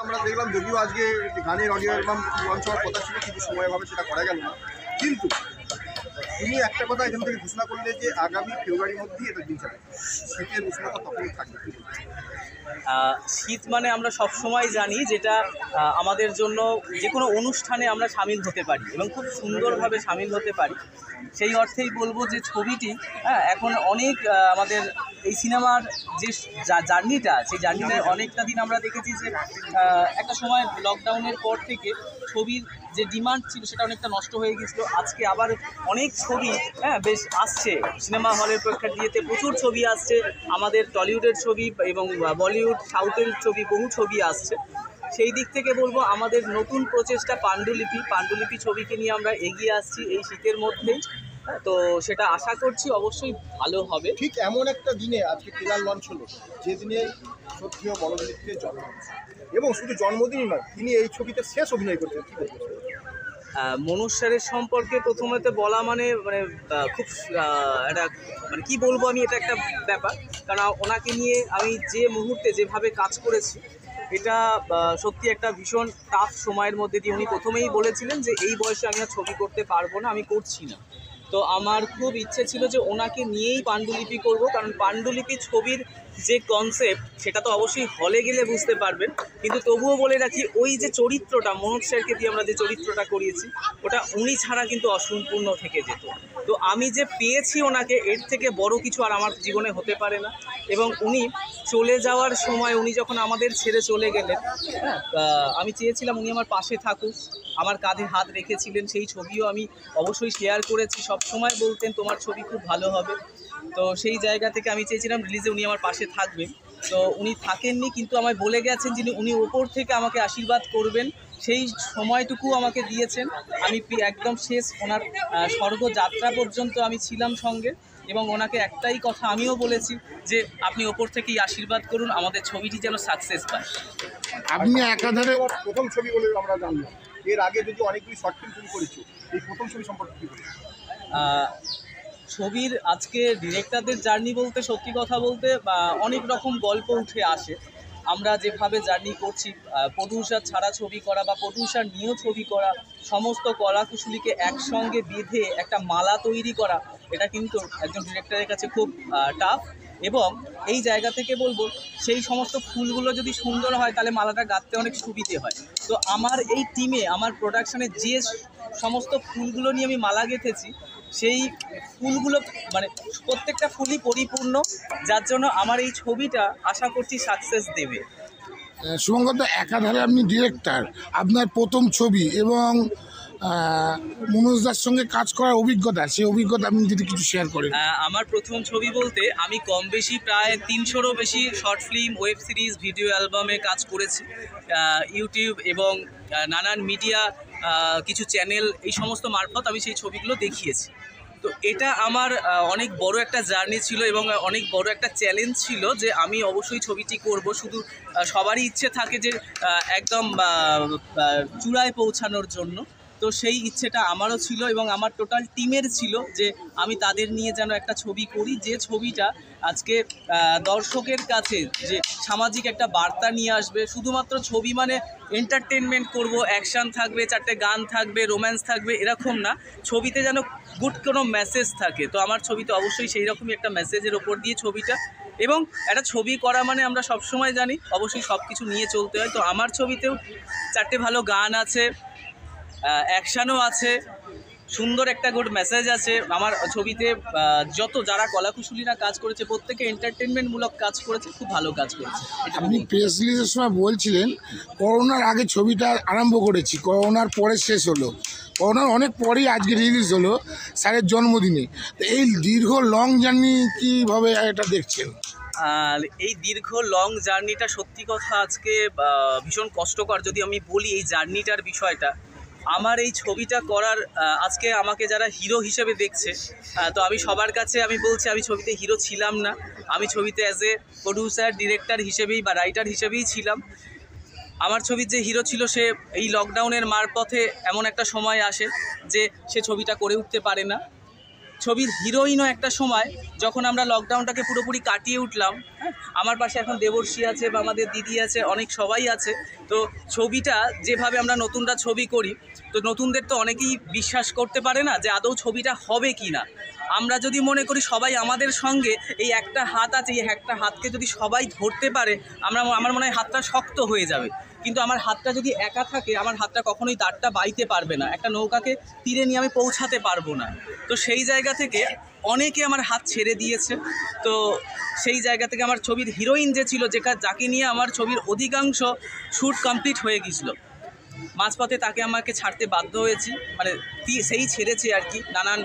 আমরা দেখলাম যদিও আজকে গানের অডিও অ্যালবাম লঞ্চ হওয়ার কথা ছিল, কিন্তু সময়ভাবে সেটা করা গেল না। কিন্তু তুমি একটা কথা এখান থেকে ঘোষণা করলে যে আগামী ফেব্রুয়ারির মধ্যেই এটা দিন যাবে, শীতের উষ্ণতা তখনই থাকবে। শীত মানে আমরা সবসময় জানি যেটা আমাদের জন্য যে কোনো অনুষ্ঠানে আমরা সামিল হতে পারি এবং খুব সুন্দরভাবে সামিল হতে পারি। সেই অর্থেই বলবো যে ছবিটি এখন অনেক আমাদের এই সিনেমার যে জার্নিটা, সেই জার্নিটা অনেকটা দিন আমরা দেখেছি যে একটা সময় লকডাউনের পর থেকে ছবির যে ডিমান্ড ছিল সেটা অনেকটা নষ্ট হয়ে গেছিলো। আজকে আবার অনেক ছবি বেশ আসছে, সিনেমা হলের প্রেক্ষাগৃহেতে প্রচুর ছবি আসছে, আমাদের টলিউডের ছবি এবং বলিউড সাউথের ছবি, বহু ছবি আসছে। সেই দিক থেকে বলবো আমাদের নতুন প্রচেষ্টা পাণ্ডুলিপি ছবিকে নিয়ে আমরা এগিয়ে আসছি এই শীতের মধ্যেই। তো সেটা আশা করছি অবশ্যই ভালো হবে। ঠিক এমন একটা দিনে আজকে ট্রেলার লঞ্চ হলো, যে দিনে শ্রদ্ধেয় বলদেবের জন্ম, এবং শুধু জন্মদিনই নয়, তিনি এই ছবিতে শেষ অভিনয় করছেন। কী বলছেন? মনোজ স্যারের সম্পর্কে প্রথমত বলা মানে খুব একটা মানে কী বলবো আমি, এটা একটা ব্যাপার। কারণ ওনাকে নিয়ে আমি যে মুহূর্তে যেভাবে কাজ করেছি, এটা সত্যি একটা ভীষণ টাফ সময়ের মধ্যে দিয়ে উনি প্রথমেই বলেছিলেন যে এই বয়সে আমি আর ছবি করতে পারবো না, আমি করছি না। তো আমার খুব ইচ্ছে ছিল যে ওনাকে নিয়েই পাণ্ডুলিপি করব, কারণ পাণ্ডুলিপি ছবির যে কনসেপ্ট সেটা তো অবশ্যই হলে গেলে বুঝতে পারবেন, কিন্তু তবুও বলে রাখি ওই যে চরিত্রটা মনোজ স্যারকে দিয়ে আমরা যে চরিত্রটা করিয়েছি, ওটা উনি ছাড়া কিন্তু অসম্পূর্ণ থেকে যেত। তো আমি যে পেয়েছি ওনাকে, এর থেকে বড় কিছু আর আমার জীবনে হতে পারে না। এবং উনি চলে যাওয়ার সময়, উনি যখন আমাদের ছেড়ে চলে গেলেন, আমি চেয়েছিলাম উনি আমার পাশে থাকুক, আমার কাঁধে হাত রেখেছিলেন, সেই ছবিও আমি অবশ্যই শেয়ার করেছি। সব সময় বলতেন তোমার ছবি খুব ভালো হবে। তো সেই জায়গা থেকে আমি চেয়েছিলাম রিলিজে উনি আমার পাশে থাকবেন। তো উনি থাকেননি, কিন্তু আমায় বলে গেছেন যিনি উনি ওপর থেকে আমাকে আশীর্বাদ করবেন, সেই সময়টুকু আমাকে দিয়েছেন। আমি একদম শেষ ওনার স্বর্গযাত্রা পর্যন্ত আমি ছিলাম সঙ্গে, এবং ওনাকে একটাই কথা আমিও বলেছি যে আপনি ওপর থেকেই আশীর্বাদ করুন, আমাদের ছবিটি যেন সাকসেস পায়। আপনি একাধারে প্রথম ছবি বলে আমরা জানলাম, এর আগে যদি অনেকগুলি শর্ট ফিল্ম তুমি করেছো, এই প্রথম ছবি সম্পর্কে কী বলছো? ছবির আজকে ডিরেক্টরদের জার্নি বলতে, সত্যি কথা বলতে অনেক রকম গল্প উঠে আসে। আমরা যেভাবে জার্নি করছি, প্রডিউসার ছাড়া ছবি করা বা প্রডিউসার নিয়েও ছবি করা, সমস্ত কলাকুশলীকে একসঙ্গে বেঁধে একটা মালা তৈরি করা, এটা কিন্তু একজন ডিরেক্টরের কাছে খুব টাফ। এবং এই জায়গা থেকে বলবো, সেই সমস্ত ফুলগুলো যদি সুন্দর হয় তাহলে মালাটা গাঁথতে অনেক সুবিধে হয়। তো আমার এই টিমে, আমার প্রোডাকশানে যে সমস্ত ফুলগুলো নিয়ে আমি মালা গেঁথেছি, সেই ফুলগুলো মানে প্রত্যেকটা ফুলই পরিপূর্ণ, যার জন্য আমার এই ছবিটা আশা করছি সাকসেস দেবে। শুভঙ্কর, একাধারে আপনি ডিরেক্টর, আপনার প্রথম ছবি এবং মনোজদার সঙ্গে কাজ করার অভিজ্ঞতা, সেই অভিজ্ঞতা আপনি যদি কিছু শেয়ার করেন। আমার প্রথম ছবি বলতে আমি কম বেশি প্রায় 300-রও বেশি short film, web series, video অ্যালবামে কাজ করেছি। ইউটিউব এবং নানান মিডিয়া, কিছু চ্যানেল, এই সমস্ত মারফত আমি সেই ছবিগুলো দেখিয়েছি। তো এটা আমার অনেক বড় একটা জার্নি ছিল এবং অনেক বড় একটা চ্যালেঞ্জ ছিল যে আমি অবশ্যই ছবিটি করব। শুধু সবারই ইচ্ছে থাকে যে একদম চূড়ায় পৌঁছানোর জন্য, তো সেই ইচ্ছেটা আমারও ছিল এবং আমার টোটাল টিমের ছিল যে আমি তাদের নিয়ে যেন একটা ছবি করি, যে ছবিটা আজকে দর্শকের কাছে যে সামাজিক একটা বার্তা নিয়ে আসবে। শুধুমাত্র ছবি মানে এন্টারটেনমেন্ট করব, অ্যাকশান থাকবে, 4টে গান থাকবে, রোম্যান্স থাকবে, এরকম না, ছবিতে যেন গুড কোনো মেসেজ থাকে। তো আমার ছবিতে অবশ্যই সেই রকমই একটা মেসেজের ওপর দিয়ে ছবিটা। এবং একটা ছবি করা মানে আমরা সবসময় জানি অবশ্যই সব কিছু নিয়ে চলতে হয়। তো আমার ছবিতেও 4টে ভালো গান আছে, অ্যাকশানও আছে, সুন্দর একটা গুড মেসেজ আছে। আমার ছবিতে যারা কলাকুশলীরা কাজ করেছে প্রত্যেকে এন্টারটেনমেন্টমূলক কাজ করেছে, খুব ভালো কাজ করেছে। আপনি প্রেস রিলিজের সময় বলছিলেন করোনার আগে ছবিটা আরম্ভ করেছি, করোনার পরে শেষ হলো, করোনার অনেক পরেই আজকে রিলিজ হলো স্যারের জন্মদিনে। তো এই দীর্ঘ লং জার্নি কীভাবে এটা দেখছেন? এই দীর্ঘ লং জার্নিটা সত্যি কথা আজকে ভীষণ কষ্টকর। যদি আমি বলি এই জার্নিটার বিষয়টা, আমার এই ছবিটা করার আজকে আমাকে যারা হিরো হিসেবে দেখছে, তো আমি সবার কাছে আমি বলছি আমি ছবিতে হিরো ছিলাম না। আমি ছবিতে অ্যাজ এ প্রডিউসার, ডিরেক্টর হিসেবেই বা রাইটার হিসেবেই ছিলাম। আমার ছবির যে হিরো ছিল সে এই লকডাউনের মারপথে এমন একটা সময় আসে যে সে ছবিটা করে উঠতে পারে না। ছবির হিরোইনও একটা সময় যখন আমরা লকডাউনটাকে পুরোপুরি কাটিয়ে উঠলাম, হ্যাঁ, আমার পাশে এখন দেবর্ষী আছে বা আমাদের দিদি আছে, অনেক সবাই আছে। তো ছবিটা যেভাবে আমরা নতুনরা ছবি করি, তো নতুনদের তো অনেকেই বিশ্বাস করতে পারে না যে আদৌ ছবিটা হবে কি না। আমরা যদি মনে করি সবাই আমাদের সঙ্গে, এই একটা হাত আছে, এই একটা হাতকে যদি সবাই ধরতে পারে, আমার মনে হয় হাতটা শক্ত হয়ে যাবে। কিন্তু আমার হাতটা যদি একা থাকে, আমার হাতটা কখনোই তারটা বাইতে পারবে না, একটা নৌকাকে তীরে নিয়ে আমি পৌঁছাতে পারবো না। তো সেই জায়গা থেকে অনেকে আমার হাত ছেড়ে দিয়েছে। তো সেই জায়গা থেকে আমার ছবির হিরোইন যে ছিল, যাকে নিয়ে আমার ছবির অধিকাংশ শ্যুট কমপ্লিট হয়ে গিয়েছিলো, মাঝপথে তাকে আমাকে ছাড়তে বাধ্য হয়েছি, মানে সেই ছেড়েছে আর কি, নানান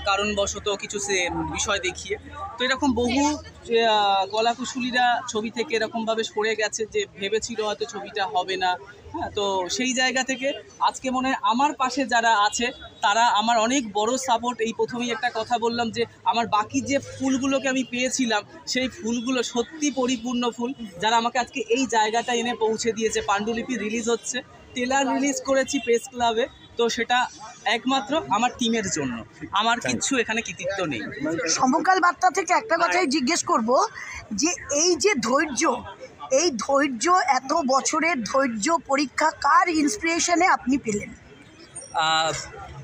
কারণবশত কিছু সে বিষয় দেখিয়ে। তো এরকম বহু কলাকুশলীরা ছবি থেকে এরকমভাবে সরে গেছে যে ভেবেছিল হয়তো ছবিটা হবে না। হ্যাঁ, তো সেই জায়গা থেকে আজকে মনে হয় আমার পাশে যারা আছে তারা আমার অনেক বড় সাপোর্ট। এই প্রথমেই একটা কথা বললাম যে আমার বাকি যে ফুলগুলোকে আমি পেয়েছিলাম, সেই ফুলগুলো সত্যি পরিপূর্ণ ফুল, যারা আমাকে আজকে এই জায়গাটা এনে পৌঁছে দিয়েছে। পাণ্ডুলিপি রিলিজ হচ্ছে, ট্রেলার রিলিজ করেছি প্রেস ক্লাবে, তো সেটা একমাত্র আমার টিমের জন্য, আমার কিচ্ছু এখানে কৃতিত্ব নেই। সমকাল বার্তা থেকে একটা কথাই জিজ্ঞেস করব যে এই যে ধৈর্য, এই ধৈর্য, এত বছরের ধৈর্য পরীক্ষা কার ইন্সপিরেশনে আপনি পেলেন?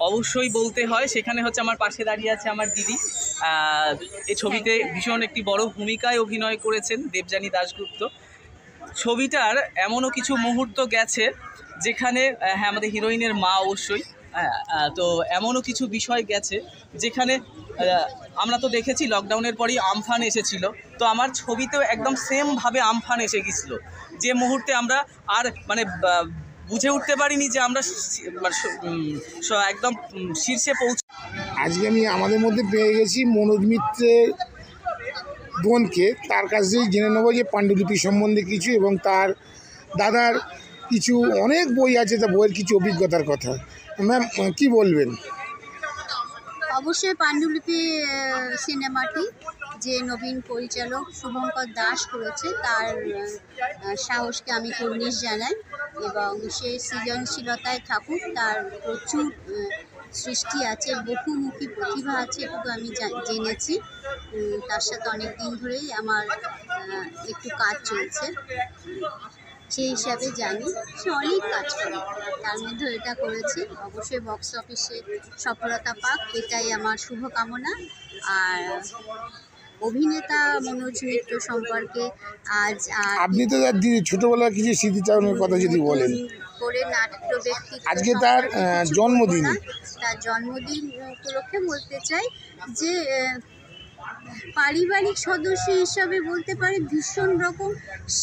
অবশ্যই বলতে হয়, সেখানে হচ্ছে আমার পাশে দাঁড়িয়ে আছে আমার দিদি। এই ছবিতে ভীষণ একটি বড় ভূমিকায় অভিনয় করেছেন দেবযানী দাশগুপ্ত। ছবিটার এমনও কিছু মুহূর্ত গেছে যেখানে, হ্যাঁ, আমাদের হিরোইনের মা অবশ্যই, তো এমনও কিছু বিষয় গেছে যেখানে আমরা তো দেখেছি লকডাউনের পরেই আমফান এসেছিল, তো আমার ছবিতেও একদম সেমভাবে আমফান এসে গেছিলো, যে মুহূর্তে আমরা আর মানে বুঝে উঠতে পারিনি যে আমরা একদম শীর্ষে পৌঁছে। আজকে আমি আমাদের মধ্যে পেয়ে গেছি মনোজ মিত্রের বোনকে, তার কাছ থেকে জেনে নেবো যে পাণ্ডুলিপি সম্বন্ধে কিছু, এবং তার দাদার কিছু অনেক বই আছে, তা বইয়ের কিছু অভিজ্ঞতার কথা। ম্যাম, কি বলবেন? অবশ্যই পাণ্ডুলিপি সিনেমাটি যে নবীন পরিচালক শুভঙ্কর দাস করেছে, তার সাহসকে আমি কুর্নিশ জানাই, এবং সে সৃজনশীলতায় থাকুক। তার প্রচুর সৃষ্টি আছে, বহুমুখী প্রতিভা আছে, এটুকু আমি জেনেছি। তার সাথে অনেক দিন ধরেই আমার একটু কাজ চলছে, সেই হিসাবে জানি সে অনেক কাজ করে, তার মধ্যে এটা করেছে। অবশ্যই বক্স অফিসে সফলতা পাক, এটাই আমার শুভকামনা। আর অভিনেতা মনোজ মিত্র সম্পর্কে আপনি তো তার দিদি, ছোটবেলার কিছু স্মৃতিচারণের কথা যদি বলেন। করে নাট্য ব্যক্তিত্ব, আজকে তার জন্মদিন, তার জন্মদিন উপলক্ষে বলতে চাই যে পারিবারিক সদস্য হিসাবে বলতে পারি ভীষণ রকম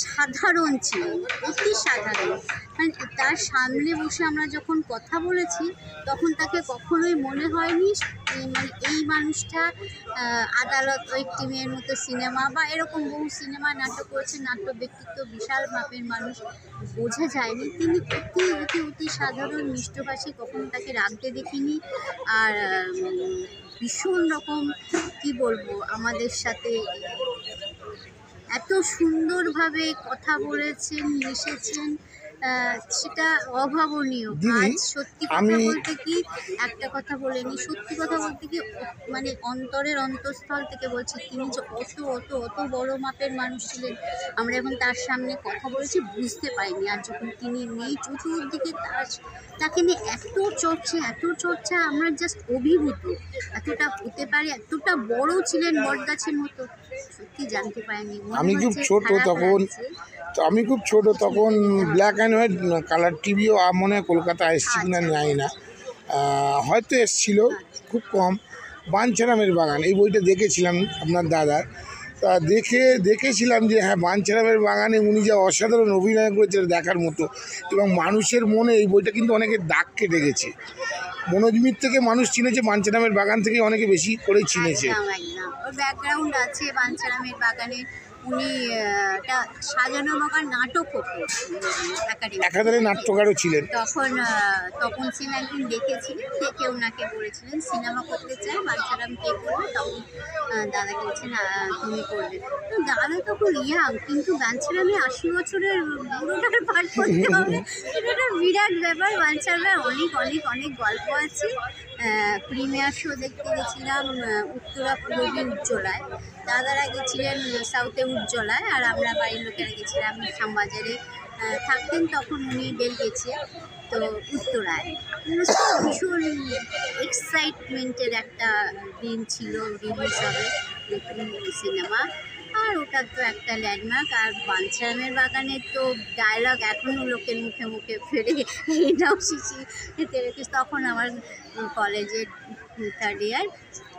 সাধারণ ছিলেন, অতি সাধারণ। মানে তার সামনে বসে আমরা যখন কথা বলেছি তখন তাকে কখনোই মনে হয়নি মানে এই মানুষটা আদালত, ওই টিমের মতো সিনেমা বা এরকম বহু সিনেমা নাটক করেছে, নাট্য ব্যক্তিত্ব, বিশাল মাপের মানুষ, বোঝা যায়নি। তিনি অতি অতি অতি সাধারণ, মিষ্টভাষী, কখনো তাকে রাখতে দেখিনি। আর ভীষণ রকম কি বলবো, আমাদের সাথে এত সুন্দরভাবে কথা বলেছেন, মিশেছেন, সেটা অভাবনীয়। আজ সত্যি কথা বলতে কি, একটা কথা বলেনি, সত্যি কথা বলতে কি মানে অন্তরের অন্তঃস্থল থেকে বলছি, তিনি যে অত অত অত বড় মাপের মানুষ ছিলেন, আমরা এখন তার সামনে কথা বলেছি বুঝতে পারিনি। আর যখন তিনি নেই, চতুর্দিকে তাকে নিয়ে এত চর্চা, আমরা জাস্ট অভিভূত। এতটা হতে পারে, এতটা বড় ছিলেন বটগাছের মতো, সত্যি জানতে পারিনি। আমি খুব ছোট তখন ব্ল্যাক অ্যান্ড হোয়াইট, কালার টিভিও মনে হয় কলকাতা এসছি কিনা জানি না, হয়তো এসছিল খুব কম। বাঞ্ছারামের বাগান, এই বইটা দেখেছিলাম আপনার দাদার, তা দেখেছিলাম যে হ্যাঁ, বাঞ্ছারামের বাগানে উনি যা অসাধারণ অভিনয় করেছিলেন দেখার মতো, এবং মানুষের মনে এই বইটা কিন্তু অনেকের দাগ কেটে গেছে। মনোজ মিত্রকে মানুষ চিনেছে বাঞ্ছারামের বাগান থেকে, অনেকে বেশি করেই চিনেছে। ওর ব্যাকগ্রাউন্ড আছে বাঞ্ছারামের বাগানে। উনি একটা সাজানো বাগান নাটক করতেন, একাধারে নাট্যকারও ছিলেন। তখন সিনেমা একদিন দেখেছিলেন, দেখে ওনাকে বলেছিলেন সিনেমা করতে চাই, বাঞ্ছারাম কে করবে, তখন দাদা বলছেন তুমি করবে। তো দাদা তখন ইয়াং, কিন্তু বাঞ্ছারামে 80 বছরের বুড়োটার পাঠ করতে হবে, এটা একটা বিরাট ব্যাপার। বাঞ্ছারামের অনেক অনেক অনেক গল্প আছে, প্রিমিয়ার শো দেখতে গেছিলাম উত্তরা পূরবী উজ্জ্বলায়, দাদারা গেছিলেন সাউথে উজ্জ্বলায়, আর আমরা বাড়ির লোকেরা গেছিলাম শ্যামবাজারে থাকতেন তখন উনি বেরিয়েছে তো উত্তরায়। ভীষণ এক্সাইটমেন্টের একটা দিন ছিল, রিলিজ হবে নতুন সিনেমা, আর ওটা তো একটা ল্যান্ডমার্ক। আর বাঞ্ছারামের বাগানের তো ডায়লগ এখনও লোকের মুখে মুখে ফেরে, এটাও শিখি রেখেছি। তখন আমার কলেজের 3rd ইয়ার,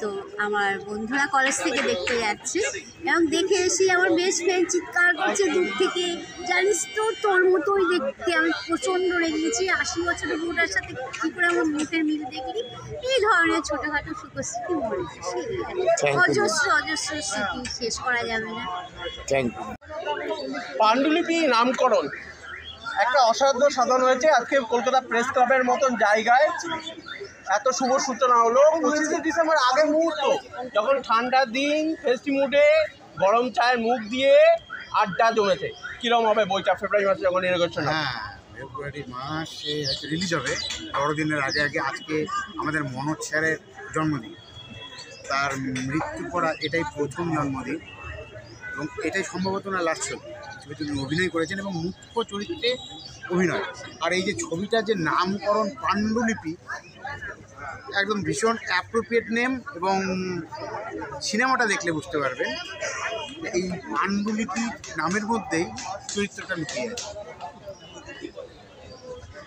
তো আমার বন্ধুরা কলেজ থেকে দেখতে যাচ্ছে এবং দেখে এসে আমার বেস্ট ফ্রেন্ড চিৎকার করছে দূর থেকে, জানিস তো তোর মতোই দেখতে। আমি প্রচণ্ড রেগে গেছি, 80 বছরের বুড়ার সাথে কী করে আমার মুখের মিল দেখলি। এই ধরনের ছোটোখাটো সুখস্মৃতি মনে অজস্র অজস্র স্মৃতি, শেষ করা যাবে না। Thank you. পাণ্ডুলিপি নামকরণ একটা অসাধ্য সাধন হয়েছে আজকে কলকাতা প্রেস ক্লাবের মতন জায়গায়। এত শুভ সূচনা হলো 25শে ডিসেম্বর আগের মুহূর্ত, যখন ঠান্ডার দিন ফেস্টি মুডে গরম চায়ের মুখ দিয়ে আড্ডা জমেছে। কীরকম হবে বইটা ফেব্রুয়ারি মাসে যখন ইনগ্রেশন? হ্যাঁ, ফেব্রুয়ারি মাসে হয়তো রিলিজ হবে। বড়দিনের আগে আগে আজকে আমাদের মনোজ স্যারের জন্মদিন, তার মৃত্যুর পর এটাই প্রথম জন্মদিন এবং এটাই সম্ভবত না লাস্ট ছবি। তিনি অভিনয় করেছেন এবং মুখ্য চরিত্রে অভিনয়। আর এই যে ছবিটা যে নামকরণ পাণ্ডুলিপি, একদম ভীষণ অ্যাপ্রোপ্রিয়েট নেম এবং সিনেমাটা দেখলে বুঝতে পারবেন এই পাণ্ডুলিপি নামের মধ্যেই চরিত্রটা লুকিয়ে আছে।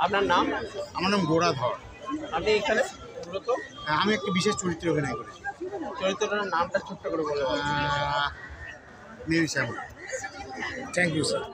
আপনার নাম? আমার নাম গোড়াধর। আপনি এখানে মূলত আমি একটি বিশেষ চরিত্রে অভিনয় করেছি। চরিত্রটার নামটা ছোট্ট করে বলে মেরি সাহেব। Thank you sir.